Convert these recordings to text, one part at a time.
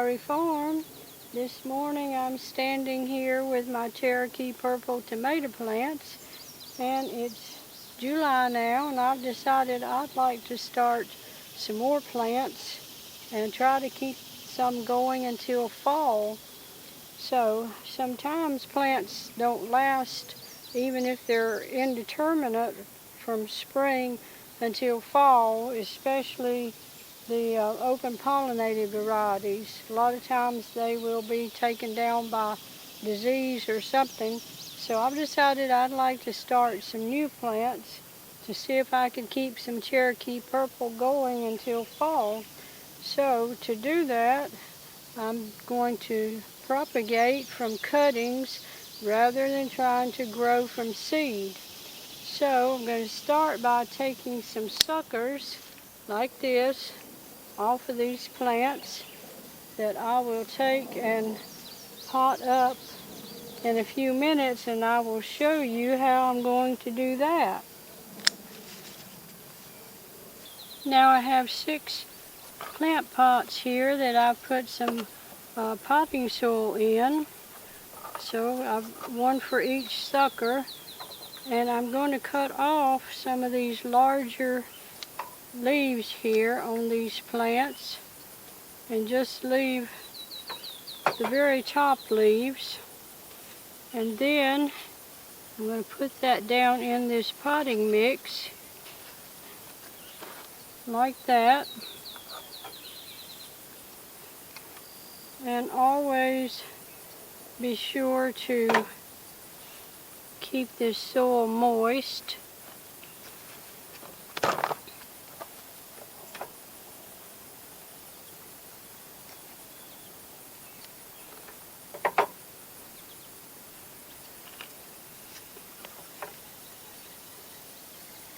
Prairie Farm. This morning I'm standing here with my Cherokee purple tomato plants, and it's July now, and I've decided I'd like to start some more plants and try to keep some going until fall. So sometimes plants don't last even if they're indeterminate from spring until fall, especially the open pollinated varieties. A lot of times they will be taken down by disease or something. So I've decided I'd like to start some new plants to see if I can keep some Cherokee purple going until fall. So to do that, I'm going to propagate from cuttings rather than trying to grow from seed. So I'm going to start by taking some suckers like this off of these plants that I will take and pot up in a few minutes, and I will show you how I'm going to do that. Now I have 6 plant pots here that I've put some potting soil in. So I've one for each sucker, and I'm going to cut off some of these larger leaves here on these plants and just leave the very top leaves. And then I'm going to put that down in this potting mix like that. And always be sure to keep this soil moist.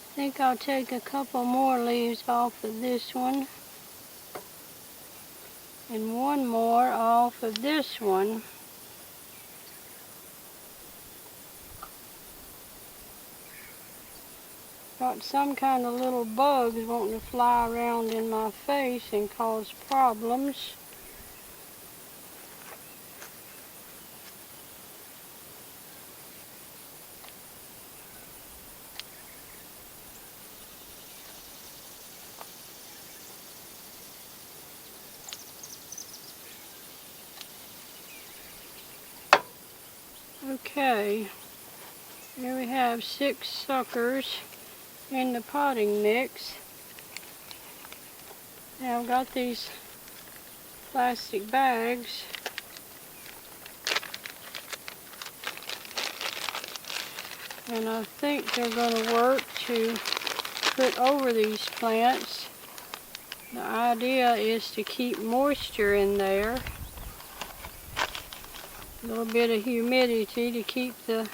I think I'll take a couple more leaves off of this one and one more off of this one. Got some kind of little bugs wanting to fly around in my face and cause problems. Okay, here we have 6 suckers in the potting mix. Now I've got these plastic bags, and I think they're going to work to put over these plants. The idea is to keep moisture in there, a little bit of humidity to keep the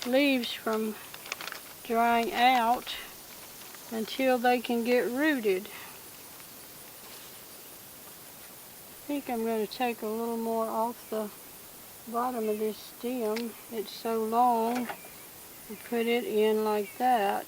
leaves from drying out until they can get rooted. I think I'm going to take a little more off the bottom of this stem. It's so long, and put it in like that.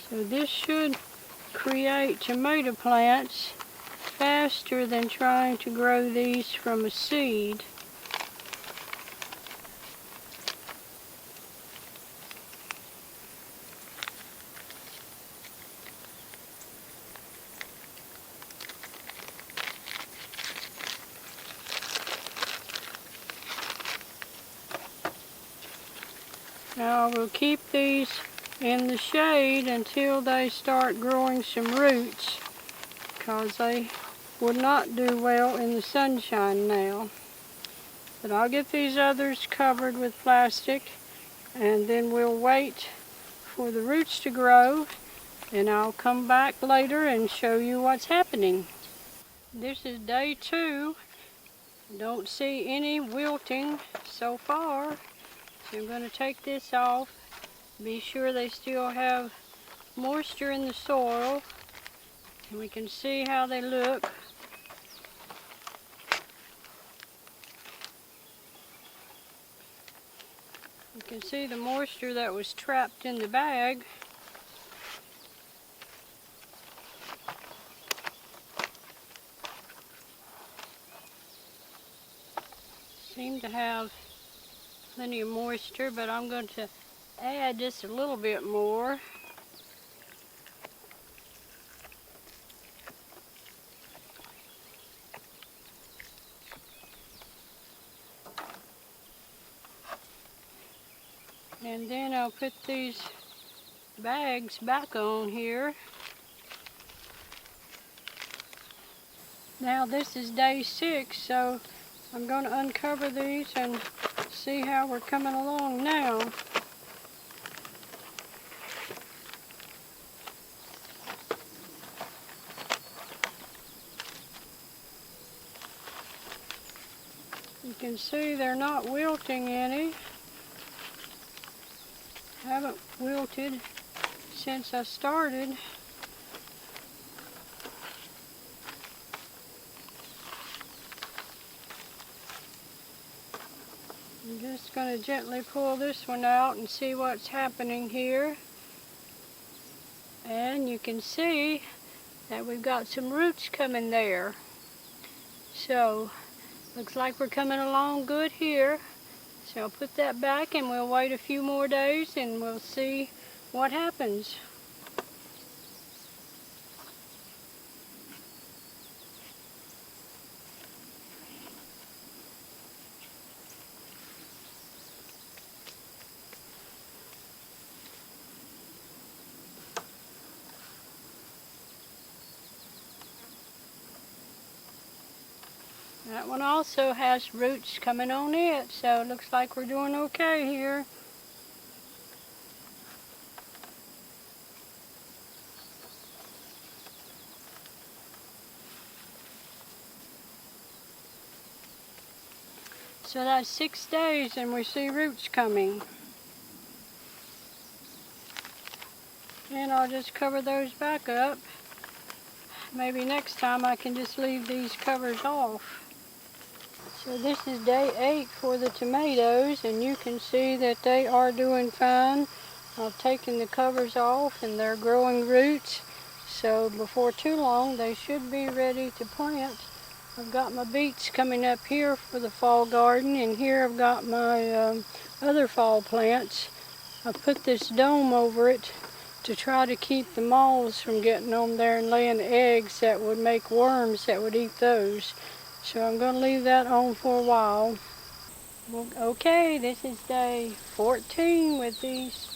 So this should create tomato plants faster than trying to grow these from a seed. Now I will keep these in the shade until they start growing some roots, because they would not do well in the sunshine now. But I'll get these others covered with plastic, and then we'll wait for the roots to grow, and I'll come back later and show you what's happening. This is day 2. Don't see any wilting so far. So I'm going to take this off, be sure they still have moisture in the soil, and we can see how they look. You can see the moisture that was trapped in the bag. Seem to have plenty of moisture, but I'm going to add just a little bit more. And then I'll put these bags back on here. Now this is day 6, so I'm going to uncover these and see how we're coming along now. You can see they're not wilting any. Haven't wilted since I started. I'm just going to gently pull this one out and see what's happening here. And you can see that we've got some roots coming there. So, looks like we're coming along good here. So I'll put that back and we'll wait a few more days and we'll see what happens. That one also has roots coming on it, so it looks like we're doing okay here. So that's 6 days and we see roots coming. And I'll just cover those back up. Maybe next time I can just leave these covers off. So this is day 8 for the tomatoes, and you can see that they are doing fine. I've taken the covers off and they're growing roots. So before too long they should be ready to plant. I've got my beets coming up here for the fall garden, and here I've got my other fall plants. I put this dome over it to try to keep the moths from getting on there and laying eggs that would make worms that would eat those. So I'm going to leave that on for a while. Well, okay, this is day 14 with these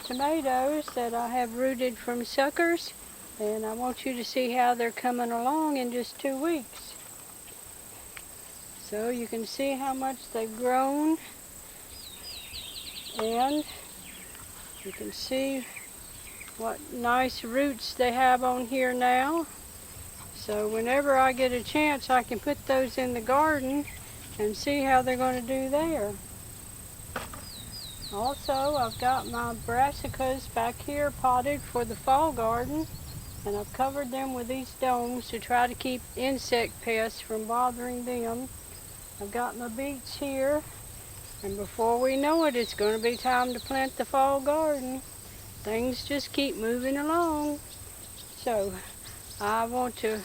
tomatoes that I have rooted from suckers, and I want you to see how they're coming along in just 2 weeks. So you can see how much they've grown, and you can see what nice roots they have on here now. So whenever I get a chance, I can put those in the garden and see how they're going to do there. Also, I've got my brassicas back here potted for the fall garden, and I've covered them with these domes to try to keep insect pests from bothering them. I've got my beets here, and before we know it, it's going to be time to plant the fall garden. Things just keep moving along. So I want to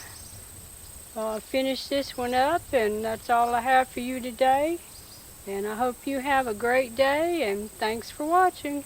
finish this one up, and that's all I have for you today. And I hope you have a great day, and thanks for watching.